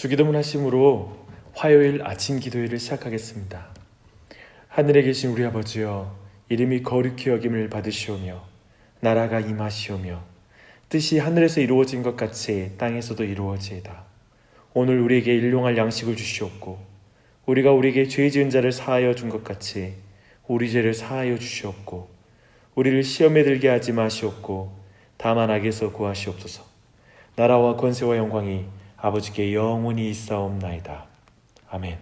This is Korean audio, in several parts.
주기도문 하심으로 화요일 아침 기도회를 시작하겠습니다. 하늘에 계신 우리 아버지여, 이름이 거룩히 여김을 받으시오며 나라가 임하시오며 뜻이 하늘에서 이루어진 것 같이 땅에서도 이루어지이다. 오늘 우리에게 일용할 양식을 주시옵고 우리가 우리에게 죄 지은 자를 사하여 준 것 같이 우리 죄를 사하여 주시옵고 우리를 시험에 들게 하지 마시옵고 다만 악에서 구하시옵소서. 나라와 권세와 영광이 아버지께 영원히 있사옵나이다. 아멘.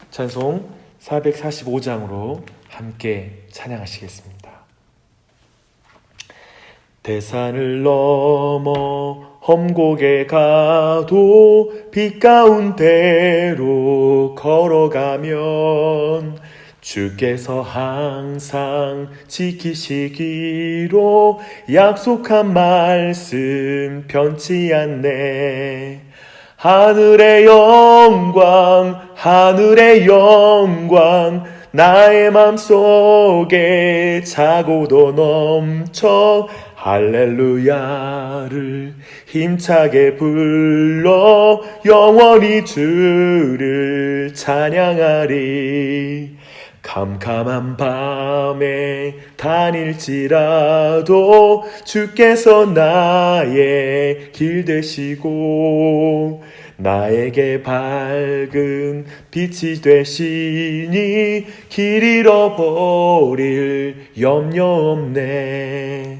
찬송 445장으로 함께 찬양하시겠습니다. 대산을 넘어 험곡에 가도 빛 가운데로 걸어가면 주께서 항상 지키시기로 약속한 말씀 변치 않네. 하늘의 영광 하늘의 영광 나의 맘속에 차고도 넘쳐 할렐루야를 힘차게 불러 영원히 주를 찬양하리. 캄캄한 밤에 다닐지라도 주께서 나의 길 되시고 나에게 밝은 빛이 되시니 길 잃어버릴 염려 없네.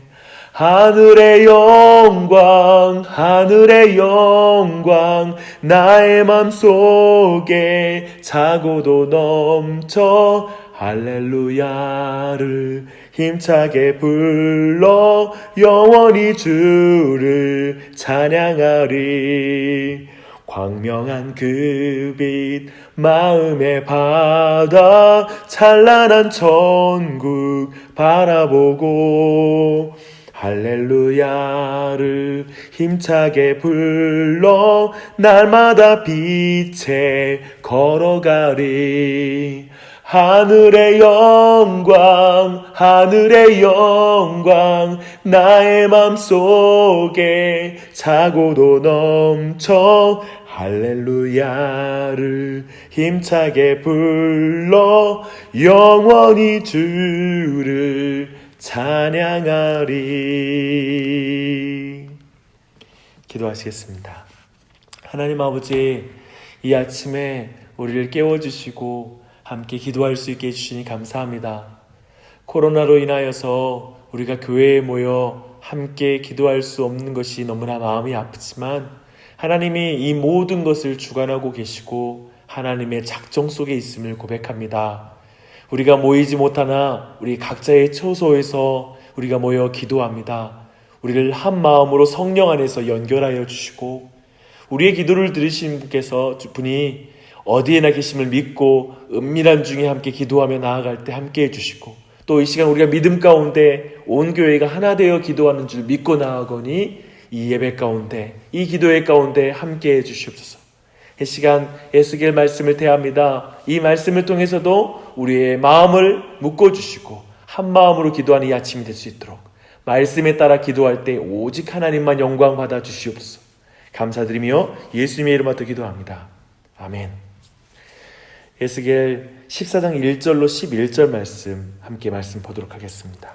하늘의 영광 하늘의 영광 나의 맘속에 차고도 넘쳐 할렐루야를 힘차게 불러 영원히 주를 찬양하리. 광명한 그 빛 마음의 바다 찬란한 천국 바라보고 할렐루야를 힘차게 불러 날마다 빛에 걸어가리. 하늘의 영광 하늘의 영광 나의 맘속에 차고도 넘쳐 할렐루야를 힘차게 불러 영원히 주를 찬양하리. 기도하시겠습니다. 하나님 아버지, 이 아침에 우리를 깨워주시고 함께 기도할 수 있게 해주시니 감사합니다. 코로나로 인하여서 우리가 교회에 모여 함께 기도할 수 없는 것이 너무나 마음이 아프지만 하나님이 이 모든 것을 주관하고 계시고 하나님의 작정 속에 있음을 고백합니다. 우리가 모이지 못하나 우리 각자의 처소에서 우리가 모여 기도합니다. 우리를 한 마음으로 성령 안에서 연결하여 주시고 우리의 기도를 들으신 분이 어디에나 계심을 믿고 은밀한 중에 함께 기도하며 나아갈 때 함께 해주시고 또 이 시간 우리가 믿음 가운데 온 교회가 하나 되어 기도하는 줄 믿고 나아가니 이 예배 가운데 이 기도회 가운데 함께 해주시옵소서. 이 시간 에스겔 말씀을 대합니다. 이 말씀을 통해서도 우리의 마음을 묶어주시고 한 마음으로 기도하는 이 아침이 될 수 있도록 말씀에 따라 기도할 때 오직 하나님만 영광 받아 주시옵소서. 감사드리며 예수님의 이름으로 기도합니다. 아멘. 에스겔 14장 1절로 11절 말씀 함께 말씀 보도록 하겠습니다.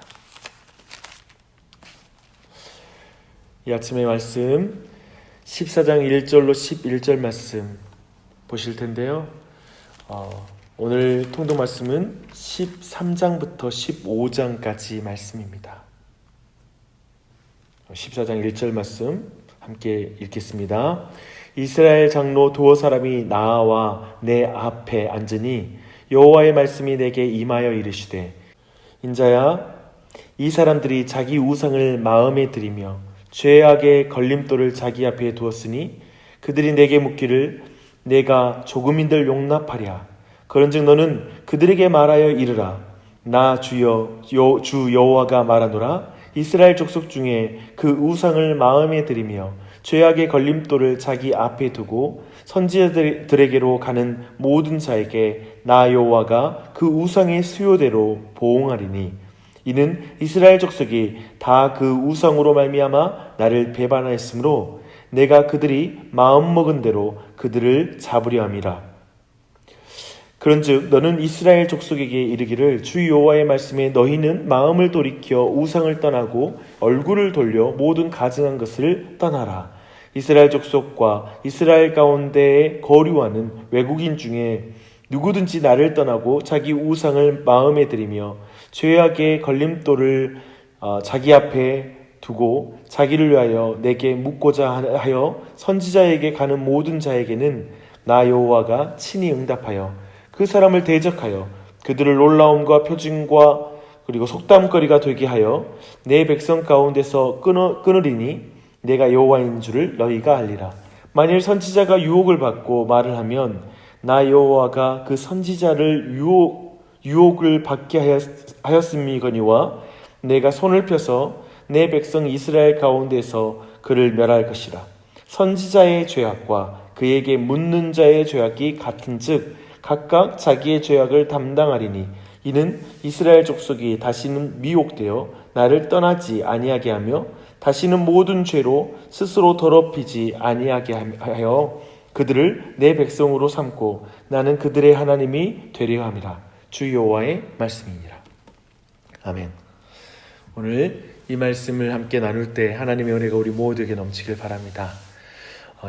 이 아침의 말씀 14장 1절로 11절 말씀 보실 텐데요. 오늘 통독 말씀은 13장부터 15장까지 말씀입니다. 14장 1절 말씀 함께 읽겠습니다. 이스라엘 장로 두어 사람이 나와 내 앞에 앉으니 여호와의 말씀이 내게 임하여 이르시되 인자야, 이 사람들이 자기 우상을 마음에 들이며 죄악의 걸림돌을 자기 앞에 두었으니 그들이 내게 묻기를 내가 조금인들 용납하랴. 그런즉 너는 그들에게 말하여 이르라. 나 주 여호와가 말하노라. 이스라엘 족속 중에 그 우상을 마음에 들이며 죄악의 걸림돌을 자기 앞에 두고 선지자들에게로 가는 모든 자에게 나 여호와가 그 우상의 수요대로 보응하리니 이는 이스라엘 족속이 다 그 우상으로 말미암아 나를 배반하였으므로 내가 그들이 마음먹은 대로 그들을 잡으려 함이라. 그런즉 너는 이스라엘 족속에게 이르기를 주 여호와의 말씀에 너희는 마음을 돌이켜 우상을 떠나고 얼굴을 돌려 모든 가증한 것을 떠나라. 이스라엘 족속과 이스라엘 가운데에 거류하는 외국인 중에 누구든지 나를 떠나고 자기 우상을 마음에 들이며 죄악의 걸림돌을 자기 앞에 두고 자기를 위하여 내게 묻고자 하여 선지자에게 가는 모든 자에게는 나 여호와가 친히 응답하여 그 사람을 대적하여 그들을 놀라움과 표징과 그리고 속담거리가 되게 하여 내 백성 가운데서 끊으리니 내가 여호와인 줄을 너희가 알리라. 만일 선지자가 유혹을 받고 말을 하면 나 여호와가 그 선지자를 유혹을 받게 하였음이거니와 내가 손을 펴서 내 백성 이스라엘 가운데서 그를 멸할 것이라. 선지자의 죄악과 그에게 묻는 자의 죄악이 같은즉 각각 자기의 죄악을 담당하리니 이는 이스라엘 족속이 다시는 미혹되어 나를 떠나지 아니하게 하며 다시는 모든 죄로 스스로 더럽히지 아니하게 하여 그들을 내 백성으로 삼고 나는 그들의 하나님이 되려 함이라. 주 여호와의 말씀이니라. 아멘. 오늘 이 말씀을 함께 나눌 때 하나님의 은혜가 우리 모두에게 넘치길 바랍니다.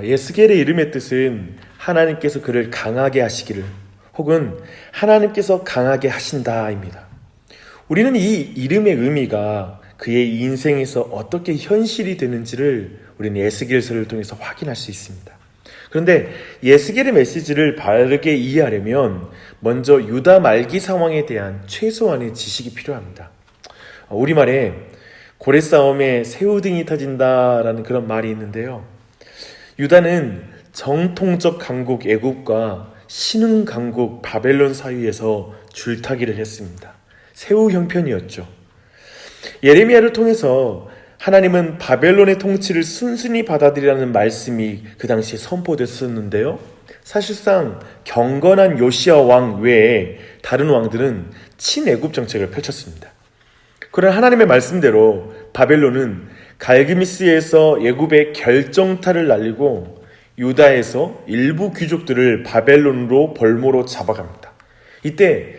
예스겔의 이름의 뜻은 하나님께서 그를 강하게 하시기를 혹은 하나님께서 강하게 하신다입니다. 우리는 이 이름의 의미가 그의 인생에서 어떻게 현실이 되는지를 우리는 예스겔서를 통해서 확인할 수 있습니다. 그런데 예스겔의 메시지를 바르게 이해하려면 먼저 유다 말기 상황에 대한 최소한의 지식이 필요합니다. 우리말에 고래싸움에 새우등이 터진다라는 그런 말이 있는데요. 유다는 정통적 강국 애굽과 신흥 강국 바벨론 사이에서 줄타기를 했습니다. 새우 형편이었죠. 예레미야를 통해서 하나님은 바벨론의 통치를 순순히 받아들이라는 말씀이 그 당시에 선포됐었는데요. 사실상 경건한 요시야 왕 외에 다른 왕들은 친애굽 정책을 펼쳤습니다. 그러나 하나님의 말씀대로 바벨론은 갈그미스에서 애굽의 결정타를 날리고 유다에서 일부 귀족들을 바벨론으로 벌모로 잡아갑니다. 이때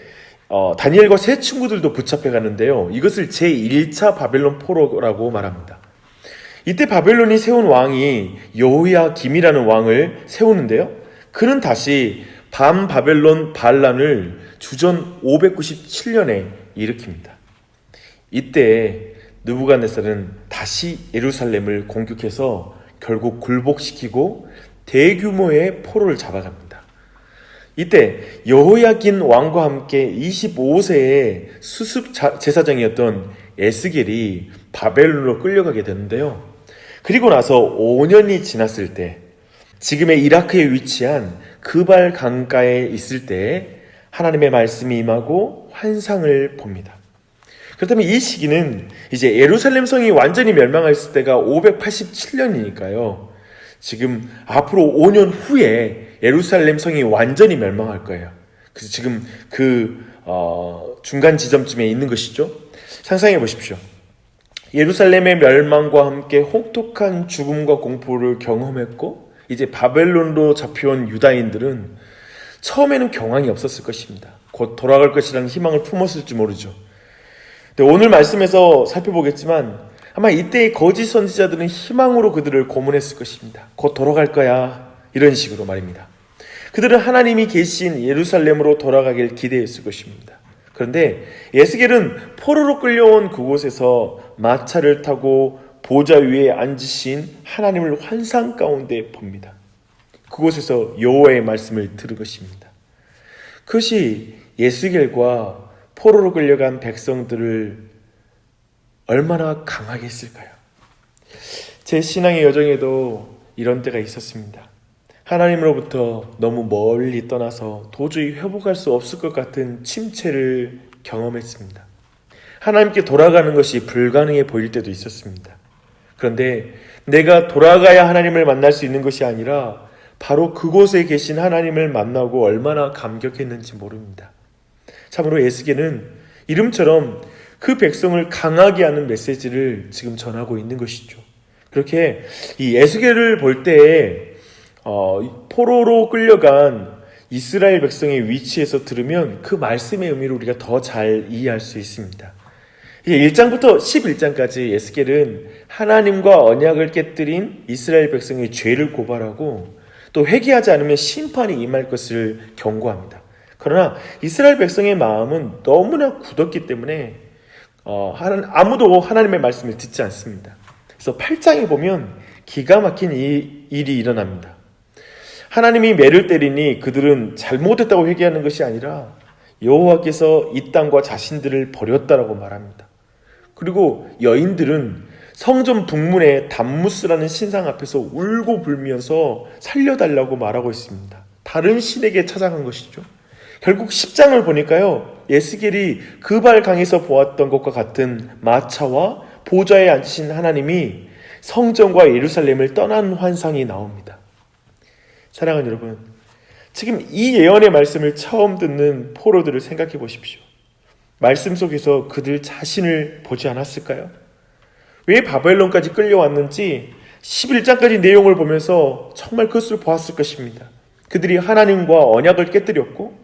다니엘과 세 친구들도 붙잡혀 가는데요. 이것을 제1차 바벨론 포로라고 말합니다. 이때 바벨론이 세운 왕이 여호야김이라는 왕을 세우는데요. 그는 다시 반바벨론 반란을 주전 597년에 일으킵니다. 이때 느부갓네살은 다시 예루살렘을 공격해서 결국 굴복시키고 대규모의 포로를 잡아갑니다. 이때 여호야긴 왕과 함께 25세의 수습 제사장이었던 에스겔이 바벨론으로 끌려가게 되는데요. 그리고 나서 5년이 지났을 때 지금의 이라크에 위치한 그발 강가에 있을 때 하나님의 말씀이 임하고 환상을 봅니다. 그렇다면 이 시기는 이제 예루살렘 성이 완전히 멸망했을 때가 587년이니까요. 지금 앞으로 5년 후에 예루살렘 성이 완전히 멸망할 거예요. 그래서 지금 중간 지점쯤에 있는 것이죠. 상상해 보십시오. 예루살렘의 멸망과 함께 혹독한 죽음과 공포를 경험했고 이제 바벨론으로 잡혀온 유다인들은 처음에는 경황이 없었을 것입니다. 곧 돌아갈 것이라는 희망을 품었을지 모르죠. 오늘 말씀에서 살펴보겠지만 아마 이때의 거짓 선지자들은 희망으로 그들을 고문했을 것입니다. 곧 돌아갈 거야 이런 식으로 말입니다. 그들은 하나님이 계신 예루살렘으로 돌아가길 기대했을 것입니다. 그런데 에스겔은 포로로 끌려온 그곳에서 마차를 타고 보좌 위에 앉으신 하나님을 환상 가운데 봅니다. 그곳에서 여호와의 말씀을 들은 것입니다. 그것이 에스겔과 포로로 끌려간 백성들을 얼마나 강하게 했을까요? 제 신앙의 여정에도 이런 때가 있었습니다. 하나님으로부터 너무 멀리 떠나서 도저히 회복할 수 없을 것 같은 침체를 경험했습니다. 하나님께 돌아가는 것이 불가능해 보일 때도 있었습니다. 그런데 내가 돌아가야 하나님을 만날 수 있는 것이 아니라 바로 그곳에 계신 하나님을 만나고 얼마나 감격했는지 모릅니다. 참으로 에스겔은 이름처럼 그 백성을 강하게 하는 메시지를 지금 전하고 있는 것이죠. 그렇게 이 에스겔을 볼 때에 포로로 끌려간 이스라엘 백성의 위치에서 들으면 그 말씀의 의미를 우리가 더 잘 이해할 수 있습니다. 1장부터 11장까지 에스겔은 하나님과 언약을 깨뜨린 이스라엘 백성의 죄를 고발하고 또 회개하지 않으면 심판이 임할 것을 경고합니다. 그러나 이스라엘 백성의 마음은 너무나 굳었기 때문에 아무도 하나님의 말씀을 듣지 않습니다. 그래서 8장에 보면 기가 막힌 일이 일어납니다. 하나님이 매를 때리니 그들은 잘못했다고 회개하는 것이 아니라 여호와께서 이 땅과 자신들을 버렸다라고 말합니다. 그리고 여인들은 성전 북문의 담무스라는 신상 앞에서 울고 불면서 살려달라고 말하고 있습니다. 다른 신에게 찾아간 것이죠. 결국 10장을 보니까요, 에스겔이 그발강에서 보았던 것과 같은 마차와 보좌에 앉으신 하나님이 성전과 예루살렘을 떠난 환상이 나옵니다. 사랑하는 여러분, 지금 이 예언의 말씀을 처음 듣는 포로들을 생각해 보십시오. 말씀 속에서 그들 자신을 보지 않았을까요? 왜 바벨론까지 끌려왔는지 11장까지 내용을 보면서 정말 그것을 보았을 것입니다. 그들이 하나님과 언약을 깨뜨렸고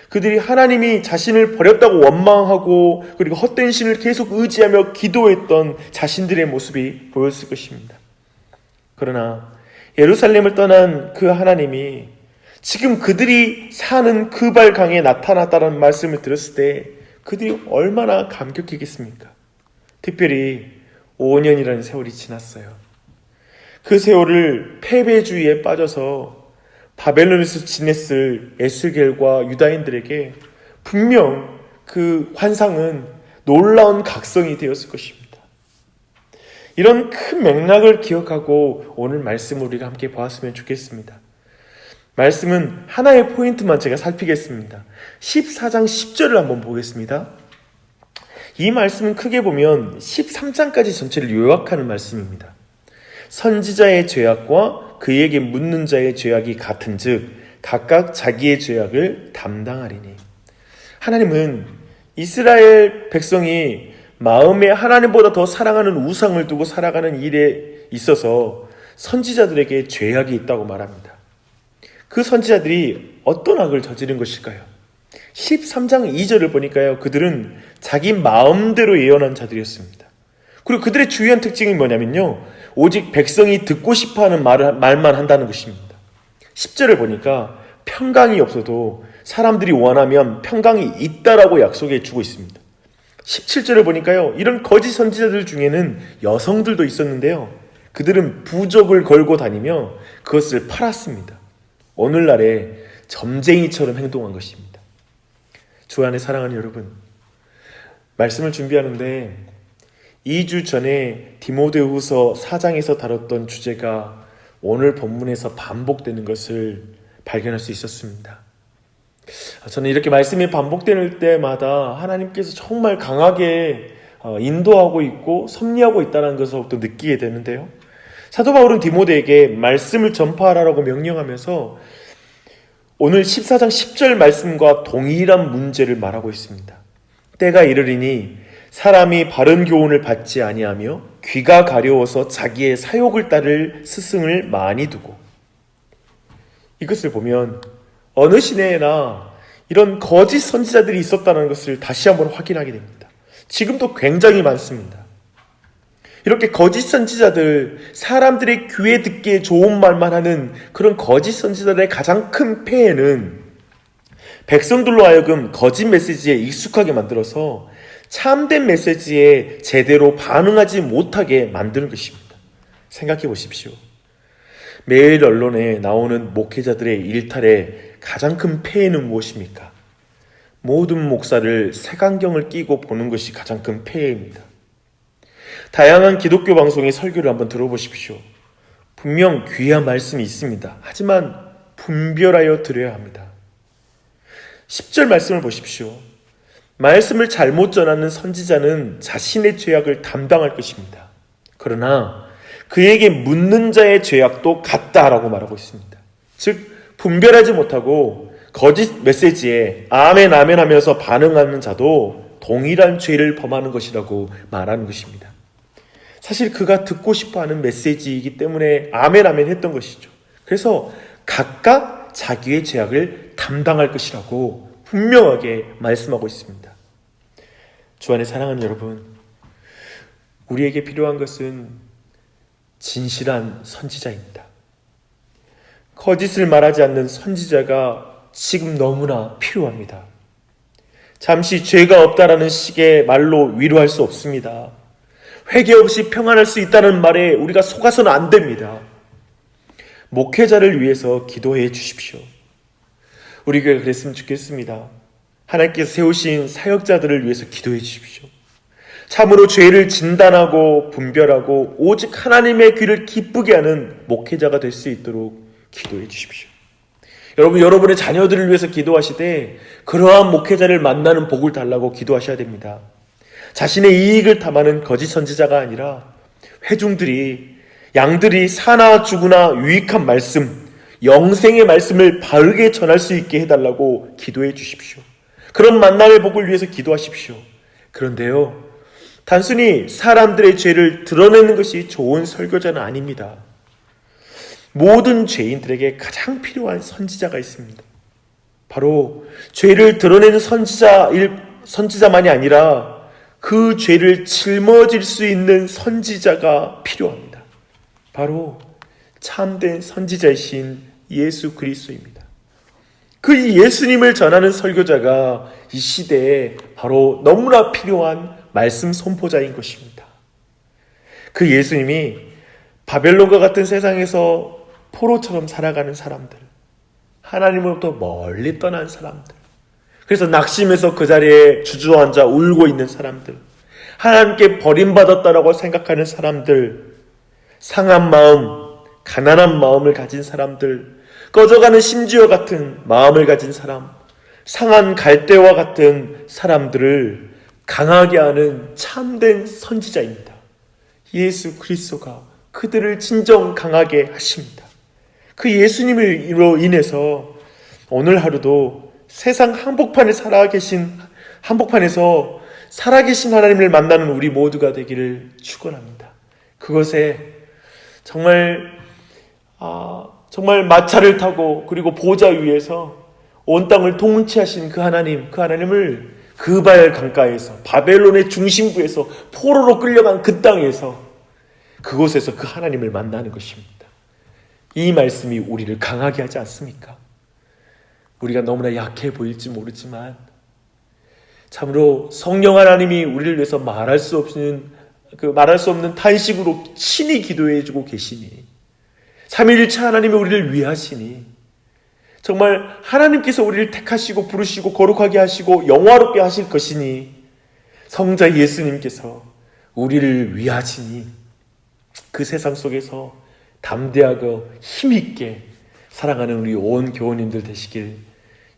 그들이 하나님이 자신을 버렸다고 원망하고 그리고 헛된 신을 계속 의지하며 기도했던 자신들의 모습이 보였을 것입니다. 그러나 예루살렘을 떠난 그 하나님이 지금 그들이 사는 그발강에 나타났다는 말씀을 들었을 때 그들이 얼마나 감격했겠습니까? 특별히 5년이라는 세월이 지났어요. 그 세월을 패배주의에 빠져서 바벨론에서 지냈을 에스겔과 유다인들에게 분명 그 환상은 놀라운 각성이 되었을 것입니다. 이런 큰 맥락을 기억하고 오늘 말씀을 우리가 함께 보았으면 좋겠습니다. 말씀은 하나의 포인트만 제가 살피겠습니다. 14장 10절을 한번 보겠습니다. 이 말씀은 크게 보면 13장까지 전체를 요약하는 말씀입니다. 선지자의 죄악과 그에게 묻는 자의 죄악이 같은즉 각각 자기의 죄악을 담당하리니. 하나님은 이스라엘 백성이 마음에 하나님보다 더 사랑하는 우상을 두고 살아가는 일에 있어서 선지자들에게 죄악이 있다고 말합니다. 그 선지자들이 어떤 악을 저지른 것일까요? 13장 2절을 보니까요, 그들은 자기 마음대로 예언한 자들이었습니다. 그리고 그들의 주요한 특징이 뭐냐면요, 오직 백성이 듣고 싶어하는 말만 한다는 것입니다. 10절을 보니까 평강이 없어도 사람들이 원하면 평강이 있다라고 약속해 주고 있습니다. 17절을 보니까요, 이런 거짓 선지자들 중에는 여성들도 있었는데요, 그들은 부적을 걸고 다니며 그것을 팔았습니다. 오늘날에 점쟁이처럼 행동한 것입니다. 주 안에 사랑하는 여러분, 말씀을 준비하는데 2주 전에 디모데후서 4장에서 다뤘던 주제가 오늘 본문에서 반복되는 것을 발견할 수 있었습니다. 저는 이렇게 말씀이 반복될 때마다 하나님께서 정말 강하게 인도하고 있고 섭리하고 있다는 것을 또 느끼게 되는데요. 사도 바울은 디모데에게 말씀을 전파하라고 명령하면서 오늘 14장 10절 말씀과 동일한 문제를 말하고 있습니다. 때가 이르리니 사람이 바른 교훈을 받지 아니하며 귀가 가려워서 자기의 사욕을 따를 스승을 많이 두고. 이것을 보면 어느 시대에나 이런 거짓 선지자들이 있었다는 것을 다시 한번 확인하게 됩니다. 지금도 굉장히 많습니다. 이렇게 거짓 선지자들, 사람들의 귀에 듣기에 좋은 말만 하는 그런 거짓 선지자들의 가장 큰 폐해는 백성들로 하여금 거짓 메시지에 익숙하게 만들어서 참된 메시지에 제대로 반응하지 못하게 만드는 것입니다. 생각해 보십시오. 매일 언론에 나오는 목회자들의 일탈의 가장 큰 폐해는 무엇입니까? 모든 목사를 색안경을 끼고 보는 것이 가장 큰 폐해입니다. 다양한 기독교 방송의 설교를 한번 들어보십시오. 분명 귀한 말씀이 있습니다. 하지만 분별하여 들어야 합니다. 10절 말씀을 보십시오. 말씀을 잘못 전하는 선지자는 자신의 죄악을 담당할 것입니다. 그러나 그에게 묻는 자의 죄악도 같다라고 말하고 있습니다. 즉 분별하지 못하고 거짓 메시지에 아멘 아멘 하면서 반응하는 자도 동일한 죄를 범하는 것이라고 말하는 것입니다. 사실 그가 듣고 싶어하는 메시지이기 때문에 아멘 아멘 했던 것이죠. 그래서 각각 자기의 죄악을 담당할 것이라고 분명하게 말씀하고 있습니다. 주 안에 사랑하는 여러분, 우리에게 필요한 것은 진실한 선지자입니다. 거짓을 말하지 않는 선지자가 지금 너무나 필요합니다. 잠시 죄가 없다라는 식의 말로 위로할 수 없습니다. 회개 없이 평안할 수 있다는 말에 우리가 속아서는 안 됩니다. 목회자를 위해서 기도해 주십시오. 우리 교회가 그랬으면 좋겠습니다. 하나님께서 세우신 사역자들을 위해서 기도해 주십시오. 참으로 죄를 진단하고 분별하고 오직 하나님의 귀를 기쁘게 하는 목회자가 될 수 있도록 기도해 주십시오. 여러분의 자녀들을 위해서 기도하시되 그러한 목회자를 만나는 복을 달라고 기도하셔야 됩니다. 자신의 이익을 탐하는 거짓 선지자가 아니라 회중들이, 양들이 사나 죽으나 유익한 말씀, 영생의 말씀을 바르게 전할 수 있게 해달라고 기도해 주십시오. 그런 만남의 복을 위해서 기도하십시오. 그런데요, 단순히 사람들의 죄를 드러내는 것이 좋은 설교자는 아닙니다. 모든 죄인들에게 가장 필요한 선지자가 있습니다. 바로 죄를 드러내는 선지자만이 아니라 그 죄를 짊어질 수 있는 선지자가 필요합니다. 바로 참된 선지자이신 예수 그리스도입니다. 그 예수님을 전하는 설교자가 이 시대에 바로 너무나 필요한 말씀 선포자인 것입니다. 그 예수님이 바벨론과 같은 세상에서 포로처럼 살아가는 사람들, 하나님으로부터 멀리 떠난 사람들, 그래서 낙심해서 그 자리에 주저앉아 울고 있는 사람들, 하나님께 버림받았다라고 생각하는 사람들, 상한 마음, 가난한 마음을 가진 사람들, 꺼져가는 심지어 같은 마음을 가진 사람, 상한 갈대와 같은 사람들을 강하게 하는 참된 선지자입니다. 예수 그리스도가 그들을 진정 강하게 하십니다. 그 예수님으로 인해서 오늘 하루도 세상 한복판에서 살아계신 하나님을 만나는 우리 모두가 되기를 축원합니다. 그것에 정말 마차를 타고 그리고 보좌 위에서 온 땅을 통치하신 그 하나님을 그발 강가에서, 바벨론의 중심부에서 포로로 끌려간 그 땅에서, 그곳에서 그 하나님을 만나는 것입니다. 이 말씀이 우리를 강하게 하지 않습니까? 우리가 너무나 약해 보일지 모르지만 참으로 성령 하나님이 우리를 위해서 말할 수 없는 탄식으로 친히 기도해 주고 계시니, 삼위일체 하나님이 우리를 위하시니, 정말 하나님께서 우리를 택하시고 부르시고 거룩하게 하시고 영화롭게 하실 것이니, 성자 예수님께서 우리를 위하시니 그 세상 속에서 담대하고 힘있게 살아가는 우리 온 교우님들 되시길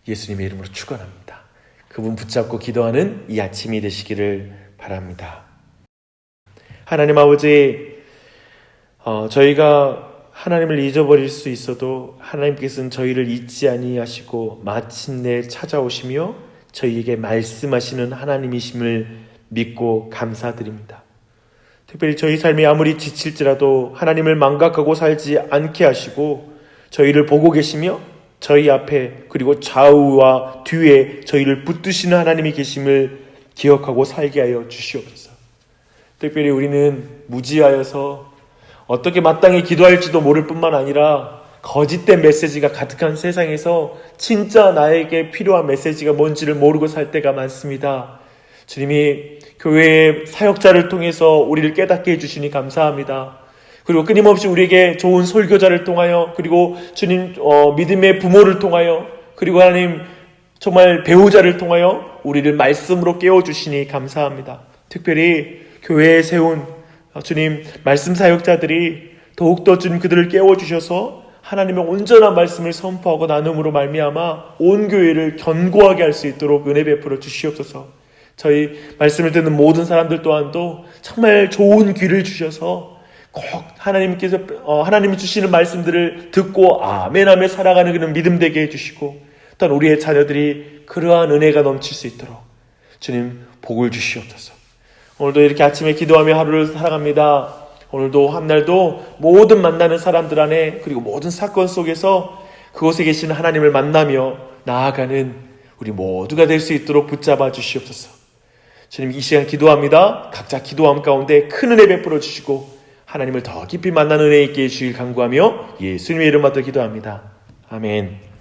예수님의 이름으로 축원합니다. 그분 붙잡고 기도하는 이 아침이 되시기를 바랍니다. 하나님 아버지, 저희가 하나님을 잊어버릴 수 있어도 하나님께서는 저희를 잊지 아니하시고 마침내 찾아오시며 저희에게 말씀하시는 하나님이심을 믿고 감사드립니다. 특별히 저희 삶이 아무리 지칠지라도 하나님을 망각하고 살지 않게 하시고 저희를 보고 계시며 저희 앞에 그리고 좌우와 뒤에 저희를 붙드시는 하나님이 계심을 기억하고 살게 하여 주시옵소서. 특별히 우리는 무지하여서 어떻게 마땅히 기도할지도 모를 뿐만 아니라 거짓된 메시지가 가득한 세상에서 진짜 나에게 필요한 메시지가 뭔지를 모르고 살 때가 많습니다. 주님이 교회의 사역자를 통해서 우리를 깨닫게 해주시니 감사합니다. 그리고 끊임없이 우리에게 좋은 설교자를 통하여, 그리고 주님 믿음의 부모를 통하여, 그리고 하나님 정말 배우자를 통하여 우리를 말씀으로 깨워주시니 감사합니다. 특별히 교회에 세운 주님 말씀 사역자들이 더욱더 주님 그들을 깨워주셔서 하나님의 온전한 말씀을 선포하고 나눔으로 말미암아 온 교회를 견고하게 할 수 있도록 은혜 베풀어 주시옵소서. 저희 말씀을 듣는 모든 사람들 또한도 정말 좋은 귀를 주셔서 꼭 하나님이 주시는 말씀들을 듣고 아멘 하며 살아가는 그런 믿음 되게 해주시고, 또한 우리의 자녀들이 그러한 은혜가 넘칠 수 있도록 주님 복을 주시옵소서. 오늘도 이렇게 아침에 기도하며 하루를 살아갑니다. 오늘도 한 날도 모든 만나는 사람들 안에 그리고 모든 사건 속에서 그곳에 계시는 하나님을 만나며 나아가는 우리 모두가 될 수 있도록 붙잡아 주시옵소서. 주님, 이 시간 기도합니다. 각자 기도함 가운데 큰 은혜 베풀어 주시고 하나님을 더 깊이 만나는 은혜 있게 해주시길 간구하며 예수님의 이름 받아 기도합니다. 아멘.